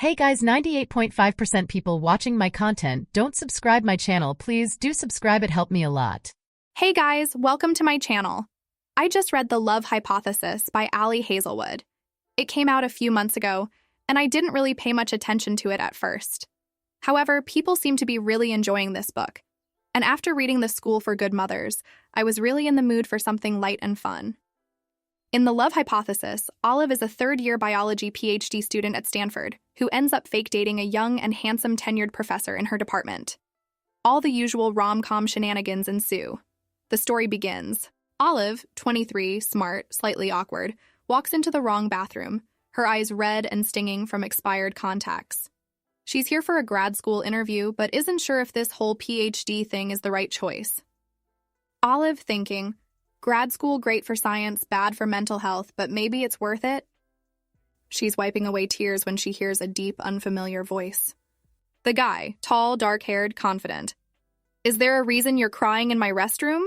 Hey guys, 98.5% people watching my content don't subscribe my channel. Please do subscribe, it helped me a lot. Hey guys, welcome to my channel. I just read The Love Hypothesis by Ali Hazelwood. It came out a few months ago, and I didn't really pay much attention to it at first. However, people seem to be really enjoying this book. And after reading The School for Good Mothers, I was really in the mood for something light and fun. In The Love Hypothesis, Olive is a third-year biology Ph.D. student at Stanford who ends up fake dating a young and handsome tenured professor in her department. All the usual rom-com shenanigans ensue. The story begins. Olive, 23, smart, slightly awkward, walks into the wrong bathroom, her eyes red and stinging from expired contacts. She's here for a grad school interview, but isn't sure if this whole Ph.D. thing is the right choice. Olive thinking, grad school great for science, bad for mental health, but maybe it's worth it? She's wiping away tears when she hears a deep, unfamiliar voice. The guy, tall, dark-haired, confident. Is there a reason you're crying in my restroom?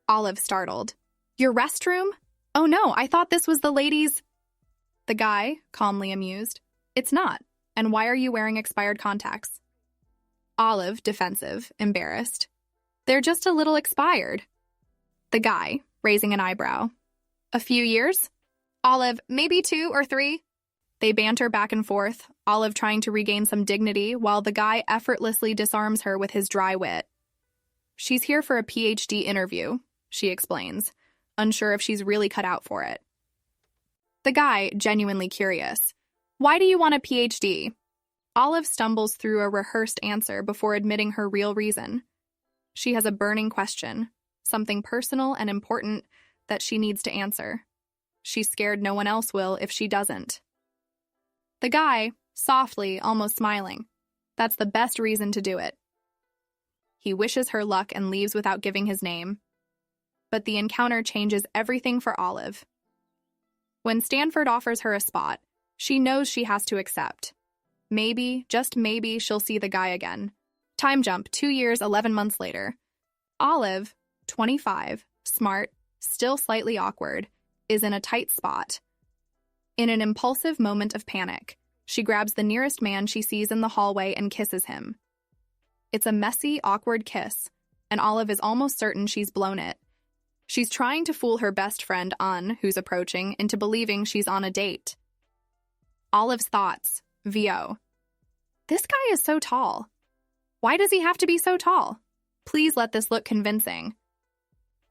Olive startled. Your restroom? Oh no, I thought this was the ladies'. The guy, calmly amused. It's not. And why are you wearing expired contacts? Olive, defensive, embarrassed. They're just a little expired. The guy, raising an eyebrow. A few years? Olive, maybe 2 or 3. They banter back and forth, Olive trying to regain some dignity while the guy effortlessly disarms her with his dry wit. She's here for a Ph.D. interview, she explains, unsure if she's really cut out for it. The guy, genuinely curious. Why do you want a Ph.D.? Olive stumbles through a rehearsed answer before admitting her real reason. She has a burning question. Something personal and important that she needs to answer. She's scared no one else will if she doesn't. The guy, softly, almost smiling. That's the best reason to do it. He wishes her luck and leaves without giving his name. But the encounter changes everything for Olive. When Stanford offers her a spot, she knows she has to accept. Maybe, just maybe, she'll see the guy again. Time jump, 2 years, 11 months later. Olive, 25, smart, still slightly awkward, is in a tight spot. In an impulsive moment of panic, she grabs the nearest man she sees in the hallway and kisses him. It's a messy, awkward kiss, and Olive is almost certain she's blown it. She's trying to fool her best friend, An, who's approaching, into believing she's on a date. Olive's thoughts, VO. This guy is so tall. Why does he have to be so tall? Please let this look convincing.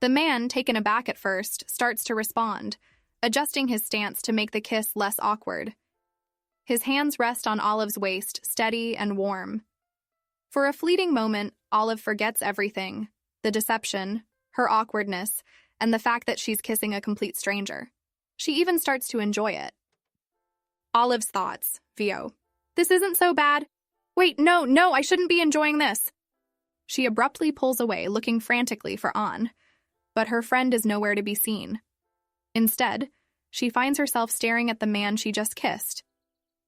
The man, taken aback at first, starts to respond, adjusting his stance to make the kiss less awkward. His hands rest on Olive's waist, steady and warm. For a fleeting moment, Olive forgets everything, the deception, her awkwardness, and the fact that she's kissing a complete stranger. She even starts to enjoy it. Olive's thoughts, VO. This isn't so bad. Wait, no, I shouldn't be enjoying this. She abruptly pulls away, looking frantically for An. But her friend is nowhere to be seen. Instead, she finds herself staring at the man she just kissed.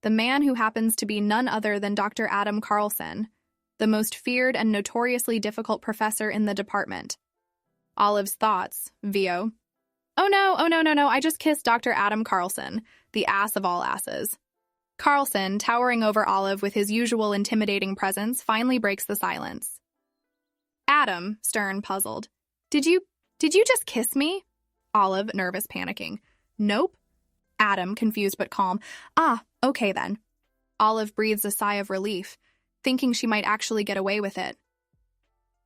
The man who happens to be none other than Dr. Adam Carlsen, the most feared and notoriously difficult professor in the department. Olive's thoughts, VO. Oh no, I just kissed Dr. Adam Carlsen, the ass of all asses. Carlsen, towering over Olive with his usual intimidating presence, finally breaks the silence. Adam, stern, puzzled. Did you just kiss me? Olive, nervous, panicking. Nope. Adam, confused but calm. Ah, okay then. Olive breathes a sigh of relief, thinking she might actually get away with it.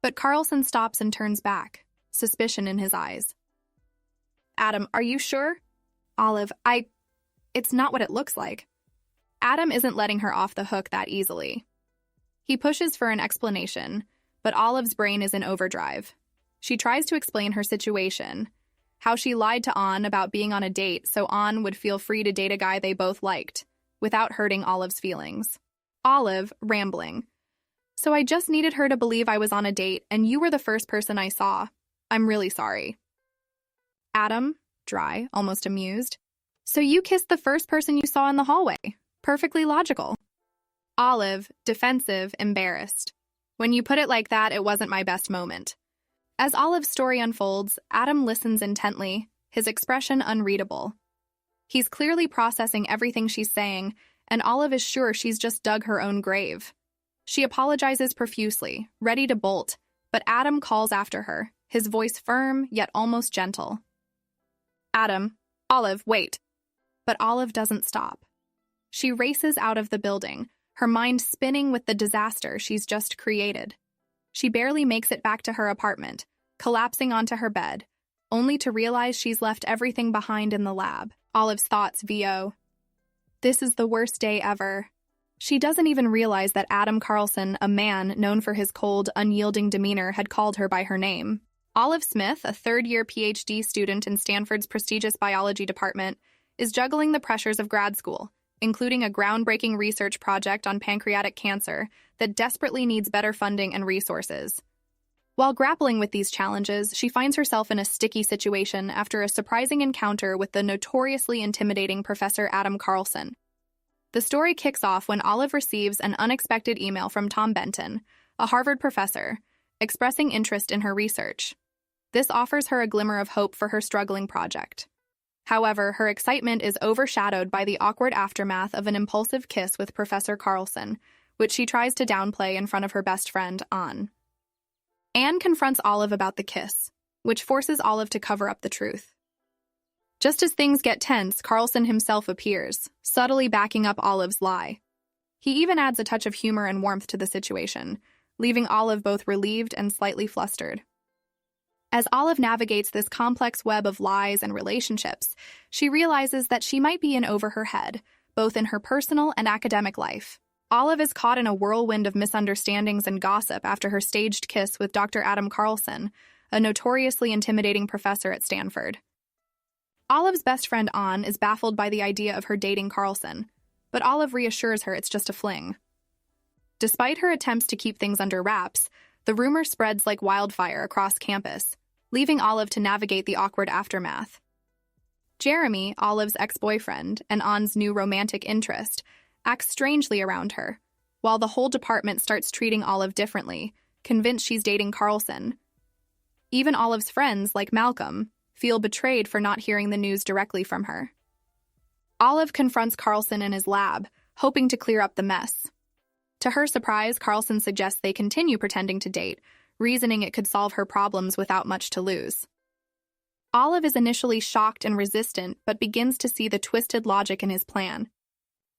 But Carlsen stops and turns back, suspicion in his eyes. Adam, are you sure? Olive, it's not what it looks like. Adam isn't letting her off the hook that easily. He pushes for an explanation, but Olive's brain is in overdrive. She tries to explain her situation, how she lied to An about being on a date so An would feel free to date a guy they both liked, without hurting Olive's feelings. Olive, rambling. So I just needed her to believe I was on a date, and you were the first person I saw. I'm really sorry. Adam, dry, almost amused. So you kissed the first person you saw in the hallway. Perfectly logical. Olive, defensive, embarrassed. When you put it like that, it wasn't my best moment. As Olive's story unfolds, Adam listens intently, his expression unreadable. He's clearly processing everything she's saying, and Olive is sure she's just dug her own grave. She apologizes profusely, ready to bolt, but Adam calls after her, his voice firm yet almost gentle. Adam, Olive, wait. But Olive doesn't stop. She races out of the building, her mind spinning with the disaster she's just created. She barely makes it back to her apartment, collapsing onto her bed, only to realize she's left everything behind in the lab. Olive's thoughts VO. This is the worst day ever. She doesn't even realize that Adam Carlsen, a man known for his cold, unyielding demeanor, had called her by her name. Olive Smith, a third-year Ph.D. student in Stanford's prestigious biology department, is juggling the pressures of grad school, including a groundbreaking research project on pancreatic cancer that desperately needs better funding and resources. While grappling with these challenges, she finds herself in a sticky situation after a surprising encounter with the notoriously intimidating Professor Adam Carlsen. The story kicks off when Olive receives an unexpected email from Tom Benton, a Harvard professor, expressing interest in her research. This offers her a glimmer of hope for her struggling project. However, her excitement is overshadowed by the awkward aftermath of an impulsive kiss with Professor Carlsen, which she tries to downplay in front of her best friend, Anne. Anne confronts Olive about the kiss, which forces Olive to cover up the truth. Just as things get tense, Carlsen himself appears, subtly backing up Olive's lie. He even adds a touch of humor and warmth to the situation, leaving Olive both relieved and slightly flustered. As Olive navigates this complex web of lies and relationships, she realizes that she might be in over her head, both in her personal and academic life. Olive is caught in a whirlwind of misunderstandings and gossip after her staged kiss with Dr. Adam Carlsen, a notoriously intimidating professor at Stanford. Olive's best friend Anne is baffled by the idea of her dating Carlsen, but Olive reassures her it's just a fling. Despite her attempts to keep things under wraps, the rumor spreads like wildfire across campus, leaving Olive to navigate the awkward aftermath. Jeremy, Olive's ex-boyfriend and Anne's new romantic interest, acts strangely around her, while the whole department starts treating Olive differently, convinced she's dating Carlsen. Even Olive's friends, like Malcolm, feel betrayed for not hearing the news directly from her. Olive confronts Carlsen in his lab, hoping to clear up the mess. To her surprise, Carlsen suggests they continue pretending to date, reasoning it could solve her problems without much to lose. Olive is initially shocked and resistant, but begins to see the twisted logic in his plan.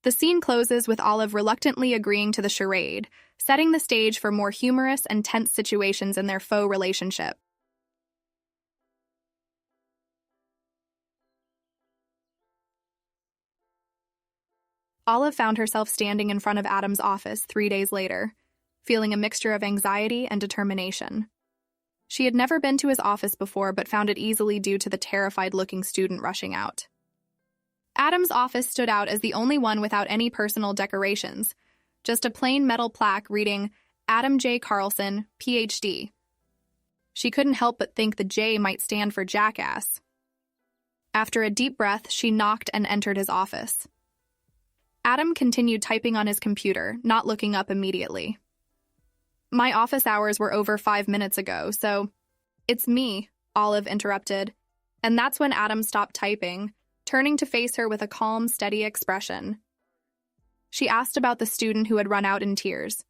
The scene closes with Olive reluctantly agreeing to the charade, setting the stage for more humorous and tense situations in their faux relationship. Olive found herself standing in front of Adam's office 3 days later, feeling a mixture of anxiety and determination. She had never been to his office before but found it easily due to the terrified-looking student rushing out. Adam's office stood out as the only one without any personal decorations, just a plain metal plaque reading, Adam J. Carlsen, Ph.D. She couldn't help but think the J might stand for jackass. After a deep breath, she knocked and entered his office. Adam continued typing on his computer, not looking up immediately. My office hours were over 5 minutes ago, so... It's me, Olive interrupted, and that's when Adam stopped typing, turning to face her with a calm, steady expression. She asked about the student who had run out in tears,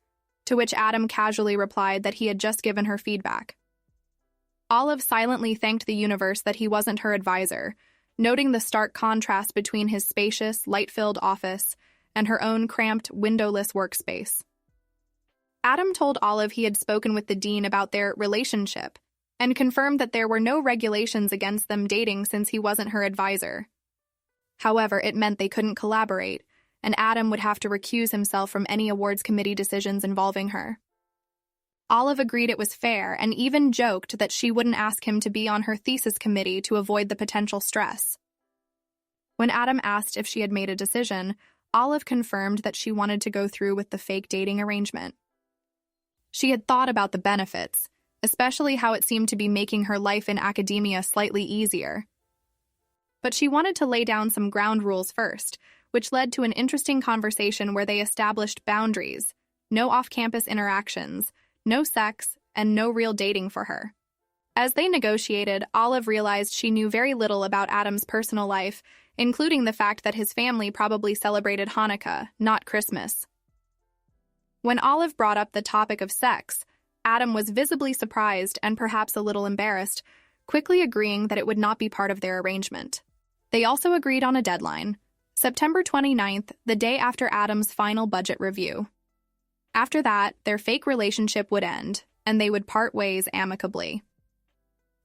to which Adam casually replied that he had just given her feedback. Olive silently thanked the universe that he wasn't her advisor, noting the stark contrast between his spacious, light-filled office and her own cramped, windowless workspace. Adam told Olive he had spoken with the dean about their relationship and confirmed that there were no regulations against them dating since he wasn't her advisor. However, it meant they couldn't collaborate, and Adam would have to recuse himself from any awards committee decisions involving her. Olive agreed it was fair and even joked that she wouldn't ask him to be on her thesis committee to avoid the potential stress. When Adam asked if she had made a decision, Olive confirmed that she wanted to go through with the fake dating arrangement. She had thought about the benefits, especially how it seemed to be making her life in academia slightly easier. But she wanted to lay down some ground rules first, which led to an interesting conversation where they established boundaries, no off-campus interactions, no sex, and no real dating for her. As they negotiated, Olive realized she knew very little about Adam's personal life, including the fact that his family probably celebrated Hanukkah, not Christmas. When Olive brought up the topic of sex, Adam was visibly surprised and perhaps a little embarrassed, quickly agreeing that it would not be part of their arrangement. They also agreed on a deadline, September 29th, the day after Adam's final budget review. After that, their fake relationship would end, and they would part ways amicably.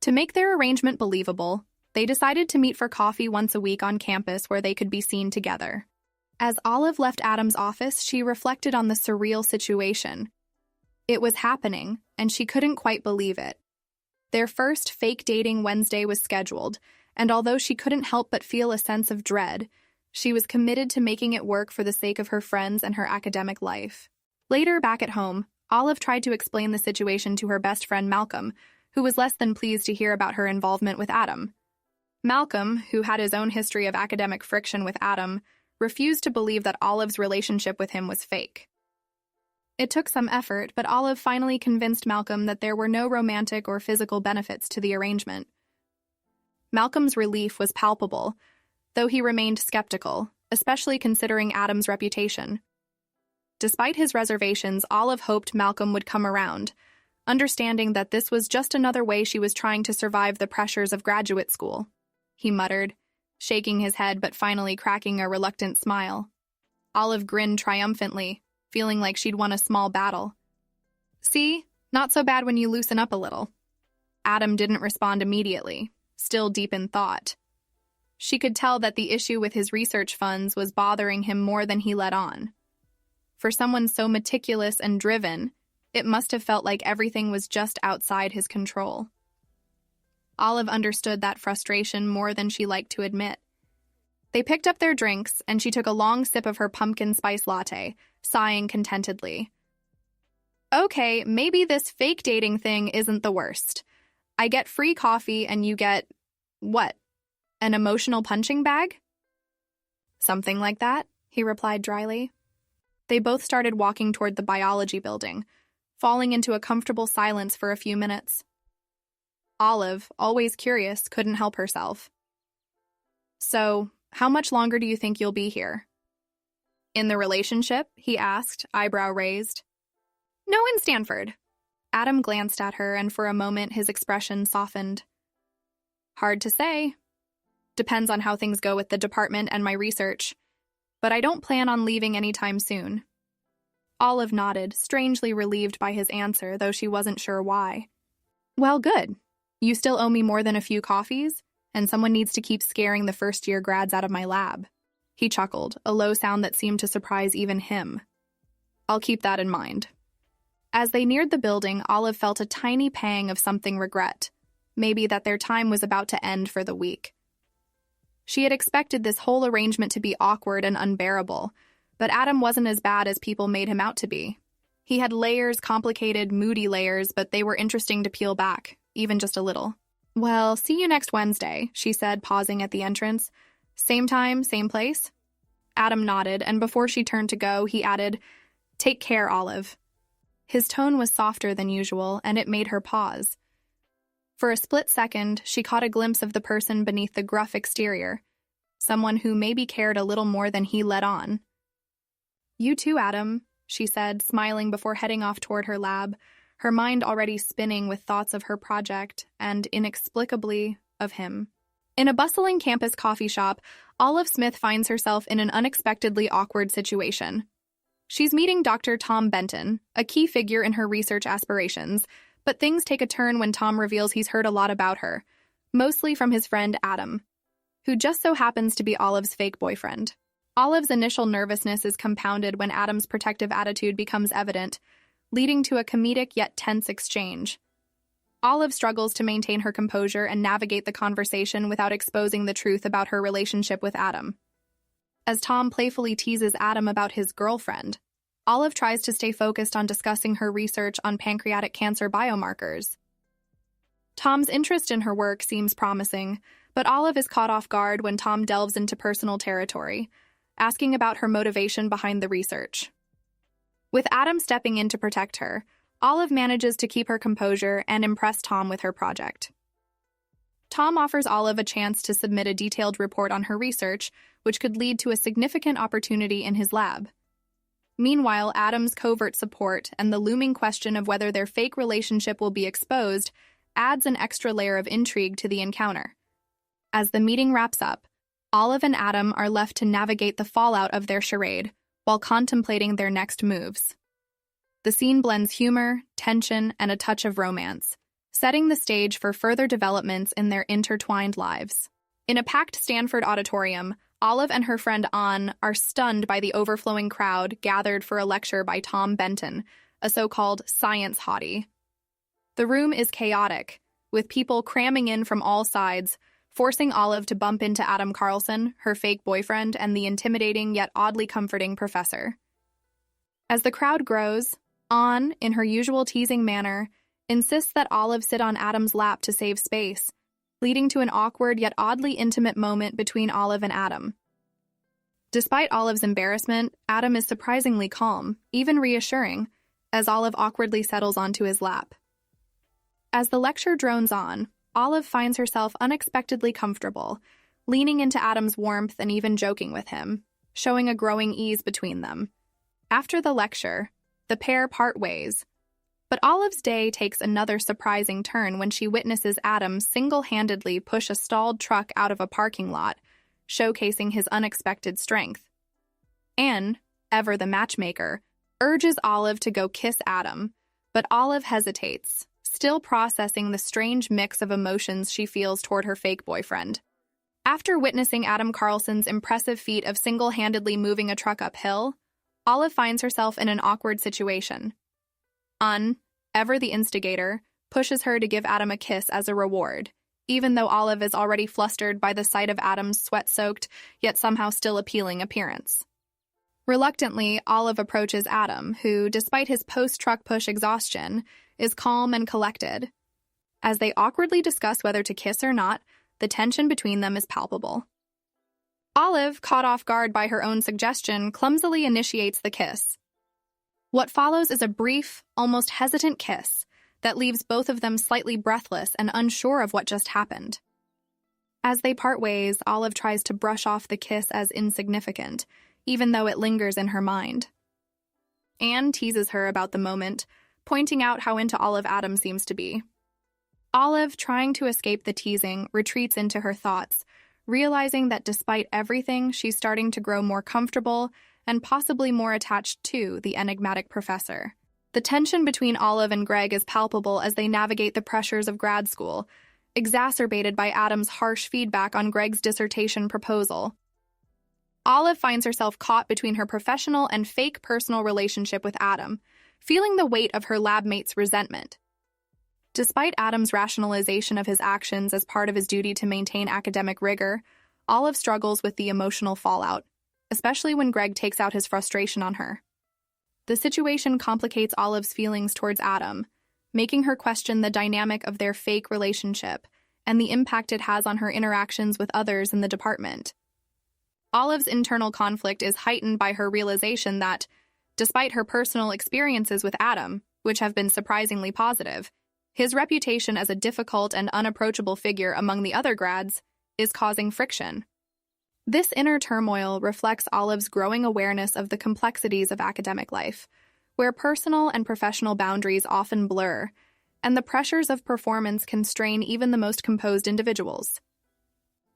To make their arrangement believable, they decided to meet for coffee once a week on campus where they could be seen together. As Olive left Adam's office, she reflected on the surreal situation. It was happening, and she couldn't quite believe it. Their first fake dating Wednesday was scheduled, and although she couldn't help but feel a sense of dread, she was committed to making it work for the sake of her friends and her academic life. Later, back at home, Olive tried to explain the situation to her best friend Malcolm, who was less than pleased to hear about her involvement with Adam. Malcolm, who had his own history of academic friction with Adam, refused to believe that Olive's relationship with him was fake. It took some effort, but Olive finally convinced Malcolm that there were no romantic or physical benefits to the arrangement. Malcolm's relief was palpable, though he remained skeptical, especially considering Adam's reputation. Despite his reservations, Olive hoped Malcolm would come around, understanding that this was just another way she was trying to survive the pressures of graduate school. He muttered, shaking his head but finally cracking a reluctant smile. Olive grinned triumphantly, feeling like she'd won a small battle. See, not so bad when you loosen up a little. Adam didn't respond immediately, still deep in thought. She could tell that the issue with his research funds was bothering him more than he let on. For someone so meticulous and driven, it must have felt like everything was just outside his control. Olive understood that frustration more than she liked to admit. They picked up their drinks, and she took a long sip of her pumpkin spice latte, sighing contentedly. Okay, maybe this fake dating thing isn't the worst. I get free coffee and you get, what, an emotional punching bag? Something like that, he replied dryly. They both started walking toward the biology building, falling into a comfortable silence for a few minutes. Olive, always curious, couldn't help herself. So, how much longer do you think you'll be here? In the relationship? He asked, eyebrow raised. No, in Stanford. Adam glanced at her, and for a moment his expression softened. Hard to say. Depends on how things go with the department and my research. But I don't plan on leaving anytime soon. Olive nodded, strangely relieved by his answer, though she wasn't sure why. Well, good. You still owe me more than a few coffees, and someone needs to keep scaring the first-year grads out of my lab. He chuckled, a low sound that seemed to surprise even him. I'll keep that in mind. As they neared the building, Olive felt a tiny pang of something regret, maybe that their time was about to end for the week. She had expected this whole arrangement to be awkward and unbearable, but Adam wasn't as bad as people made him out to be. He had layers, complicated, moody layers, but they were interesting to peel back, even just a little. Well, see you next Wednesday, she said, pausing at the entrance. Same time, same place? Adam nodded, and before she turned to go, he added, Take care, Olive. His tone was softer than usual, and it made her pause. For a split second, she caught a glimpse of the person beneath the gruff exterior, someone who maybe cared a little more than he let on. You too, Adam, she said, smiling before heading off toward her lab, her mind already spinning with thoughts of her project and, inexplicably, of him. In a bustling campus coffee shop, Olive Smith finds herself in an unexpectedly awkward situation. She's meeting Dr. Tom Benton, a key figure in her research aspirations, but things take a turn when Tom reveals he's heard a lot about her, mostly from his friend Adam, who just so happens to be Olive's fake boyfriend. Olive's initial nervousness is compounded when Adam's protective attitude becomes evident, leading to a comedic yet tense exchange. Olive struggles to maintain her composure and navigate the conversation without exposing the truth about her relationship with Adam. As Tom playfully teases Adam about his girlfriend, Olive tries to stay focused on discussing her research on pancreatic cancer biomarkers. Tom's interest in her work seems promising, but Olive is caught off guard when Tom delves into personal territory, asking about her motivation behind the research. With Adam stepping in to protect her, Olive manages to keep her composure and impress Tom with her project. Tom offers Olive a chance to submit a detailed report on her research, which could lead to a significant opportunity in his lab. Meanwhile, Adam's covert support and the looming question of whether their fake relationship will be exposed adds an extra layer of intrigue to the encounter. As the meeting wraps up, Olive and Adam are left to navigate the fallout of their charade while contemplating their next moves. The scene blends humor, tension, and a touch of romance, setting the stage for further developments in their intertwined lives. In a packed Stanford auditorium, Olive and her friend Anne are stunned by the overflowing crowd gathered for a lecture by Tom Benton, a so-called science hottie. The room is chaotic, with people cramming in from all sides, forcing Olive to bump into Adam Carlsen, her fake boyfriend, and the intimidating yet oddly comforting professor. As the crowd grows, Anne, in her usual teasing manner, insists that Olive sit on Adam's lap to save space, leading to an awkward yet oddly intimate moment between Olive and Adam. Despite Olive's embarrassment, Adam is surprisingly calm, even reassuring, as Olive awkwardly settles onto his lap. As the lecture drones on, Olive finds herself unexpectedly comfortable, leaning into Adam's warmth and even joking with him, showing a growing ease between them. After the lecture, the pair part ways, but Olive's day takes another surprising turn when she witnesses Adam single-handedly push a stalled truck out of a parking lot, showcasing his unexpected strength. Anne, ever the matchmaker, urges Olive to go kiss Adam, but Olive hesitates, still processing the strange mix of emotions she feels toward her fake boyfriend. After witnessing Adam Carlsen's impressive feat of single-handedly moving a truck uphill, Olive finds herself in an awkward situation. Anne, ever the instigator, pushes her to give Adam a kiss as a reward, even though Olive is already flustered by the sight of Adam's sweat-soaked, yet somehow still appealing appearance. Reluctantly, Olive approaches Adam, who, despite his post-truck push exhaustion, is calm and collected. As they awkwardly discuss whether to kiss or not, the tension between them is palpable. Olive, caught off guard by her own suggestion, clumsily initiates the kiss. What follows is a brief, almost hesitant kiss that leaves both of them slightly breathless and unsure of what just happened. As they part ways, Olive tries to brush off the kiss as insignificant, even though it lingers in her mind. Anne teases her about the moment, pointing out how into Olive Adam seems to be. Olive, trying to escape the teasing, retreats into her thoughts, realizing that despite everything, she's starting to grow more comfortable and possibly more attached to the enigmatic professor. The tension between Olive and Greg is palpable as they navigate the pressures of grad school, exacerbated by Adam's harsh feedback on Greg's dissertation proposal. Olive finds herself caught between her professional and fake personal relationship with Adam, feeling the weight of her lab mate's resentment. Despite Adam's rationalization of his actions as part of his duty to maintain academic rigor, Olive struggles with the emotional fallout, especially when Greg takes out his frustration on her. The situation complicates Olive's feelings towards Adam, making her question the dynamic of their fake relationship and the impact it has on her interactions with others in the department. Olive's internal conflict is heightened by her realization that, despite her personal experiences with Adam, which have been surprisingly positive, his reputation as a difficult and unapproachable figure among the other grads is causing friction. This inner turmoil reflects Olive's growing awareness of the complexities of academic life, where personal and professional boundaries often blur, and the pressures of performance can strain even the most composed individuals.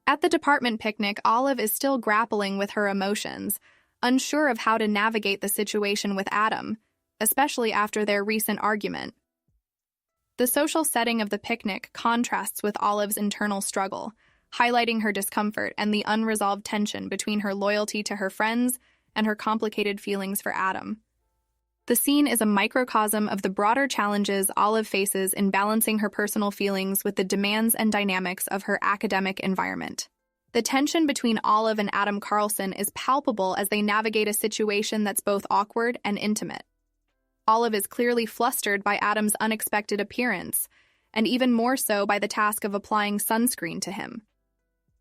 At the department picnic, Olive is still grappling with her emotions, unsure of how to navigate the situation with Adam, especially after their recent argument. The social setting of the picnic contrasts with Olive's internal struggle, highlighting her discomfort and the unresolved tension between her loyalty to her friends and her complicated feelings for Adam. The scene is a microcosm of the broader challenges Olive faces in balancing her personal feelings with the demands and dynamics of her academic environment. The tension between Olive and Adam Carlsen is palpable as they navigate a situation that's both awkward and intimate. Olive is clearly flustered by Adam's unexpected appearance, and even more so by the task of applying sunscreen to him.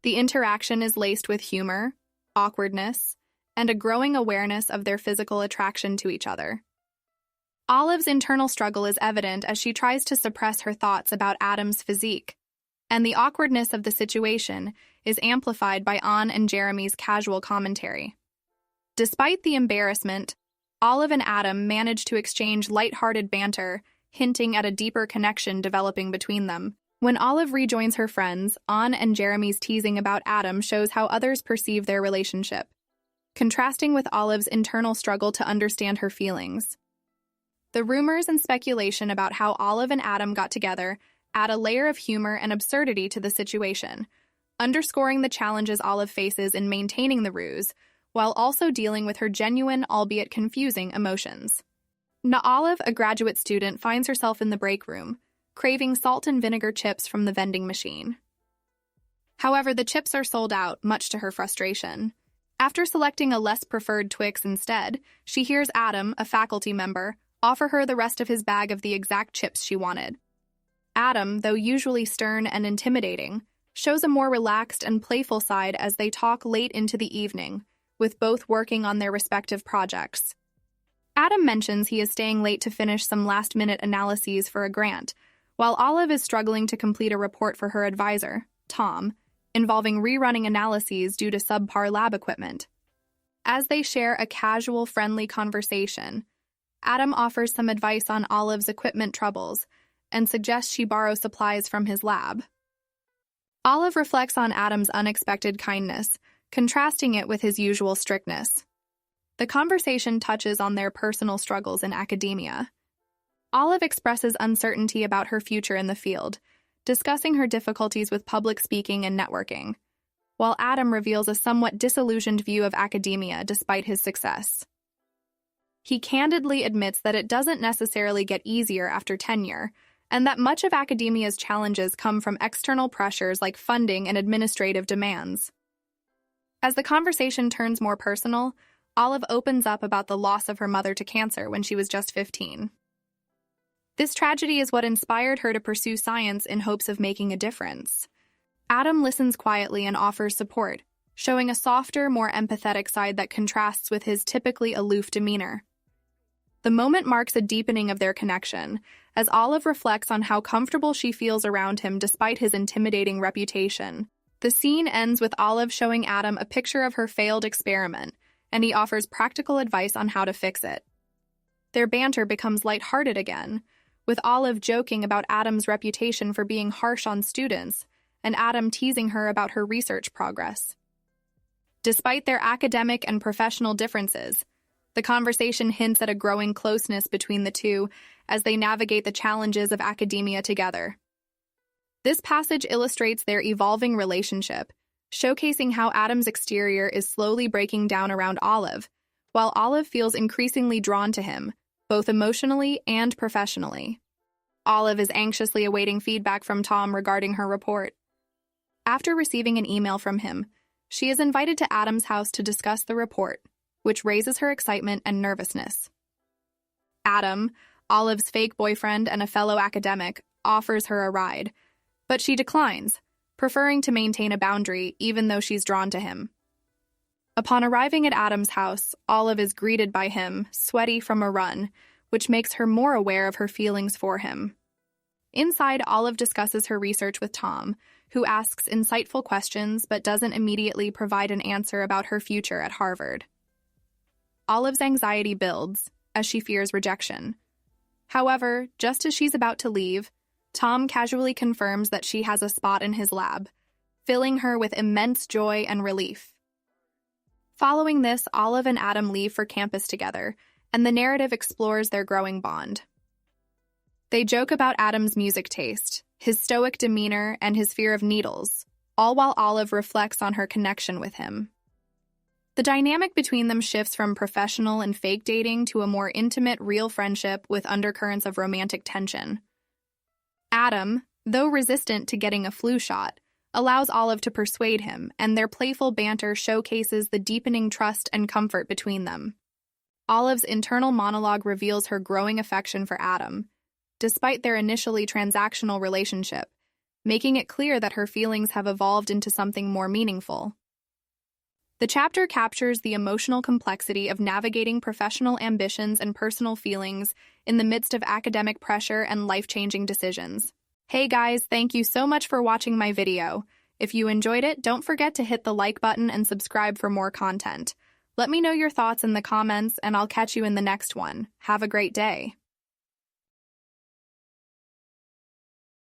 The interaction is laced with humor, awkwardness, and a growing awareness of their physical attraction to each other. Olive's internal struggle is evident as she tries to suppress her thoughts about Adam's physique, and the awkwardness of the situation is amplified by An and Jeremy's casual commentary. Despite the embarrassment, Olive and Adam manage to exchange light-hearted banter, hinting at a deeper connection developing between them. When Olive rejoins her friends, An and Jeremy's teasing about Adam shows how others perceive their relationship, contrasting with Olive's internal struggle to understand her feelings. The rumors and speculation about how Olive and Adam got together add a layer of humor and absurdity to the situation, underscoring the challenges Olive faces in maintaining the ruse, while also dealing with her genuine, albeit confusing, emotions. Olive, a graduate student, finds herself in the break room, craving salt and vinegar chips from the vending machine. However, the chips are sold out, much to her frustration. After selecting a less preferred Twix instead, she hears Adam, a faculty member, offer her the rest of his bag of the exact chips she wanted. Adam, though usually stern and intimidating, shows a more relaxed and playful side as they talk late into the evening, with both working on their respective projects. Adam mentions he is staying late to finish some last-minute analyses for a grant, while Olive is struggling to complete a report for her advisor, Tom, involving rerunning analyses due to subpar lab equipment. As they share a casual, friendly conversation, Adam offers some advice on Olive's equipment troubles and suggests she borrow supplies from his lab. Olive reflects on Adam's unexpected kindness, contrasting it with his usual strictness. The conversation touches on their personal struggles in academia. Olive expresses uncertainty about her future in the field, discussing her difficulties with public speaking and networking, while Adam reveals a somewhat disillusioned view of academia despite his success. He candidly admits that it doesn't necessarily get easier after tenure, and that much of academia's challenges come from external pressures like funding and administrative demands. As the conversation turns more personal, Olive opens up about the loss of her mother to cancer when she was just 15. This tragedy is what inspired her to pursue science in hopes of making a difference. Adam listens quietly and offers support, showing a softer, more empathetic side that contrasts with his typically aloof demeanor. The moment marks a deepening of their connection, as Olive reflects on how comfortable she feels around him despite his intimidating reputation. The scene ends with Olive showing Adam a picture of her failed experiment, and he offers practical advice on how to fix it. Their banter becomes lighthearted again, with Olive joking about Adam's reputation for being harsh on students, and Adam teasing her about her research progress. Despite their academic and professional differences, the conversation hints at a growing closeness between the two as they navigate the challenges of academia together. This passage illustrates their evolving relationship, showcasing how Adam's exterior is slowly breaking down around Olive, while Olive feels increasingly drawn to him, both emotionally and professionally. Olive is anxiously awaiting feedback from Tom regarding her report. After receiving an email from him, she is invited to Adam's house to discuss the report, which raises her excitement and nervousness. Adam, Olive's fake boyfriend and a fellow academic, offers her a ride, but she declines, preferring to maintain a boundary even though she's drawn to him. Upon arriving at Adam's house, Olive is greeted by him, sweaty from a run, which makes her more aware of her feelings for him. Inside, Olive discusses her research with Tom, who asks insightful questions but doesn't immediately provide an answer about her future at Harvard. Olive's anxiety builds, as she fears rejection. However, just as she's about to leave, Tom casually confirms that she has a spot in his lab, filling her with immense joy and relief. Following this, Olive and Adam leave for campus together, and the narrative explores their growing bond. They joke about Adam's music taste, his stoic demeanor, and his fear of needles, all while Olive reflects on her connection with him. The dynamic between them shifts from professional and fake dating to a more intimate, real friendship with undercurrents of romantic tension. Adam, though resistant to getting a flu shot, allows Olive to persuade him, and their playful banter showcases the deepening trust and comfort between them. Olive's internal monologue reveals her growing affection for Adam, despite their initially transactional relationship, making it clear that her feelings have evolved into something more meaningful. The chapter captures the emotional complexity of navigating professional ambitions and personal feelings in the midst of academic pressure and life-changing decisions. Hey guys, thank you so much for watching my video. If you enjoyed it, don't forget to hit the like button and subscribe for more content. Let me know your thoughts in the comments, and I'll catch you in the next one. Have a great day.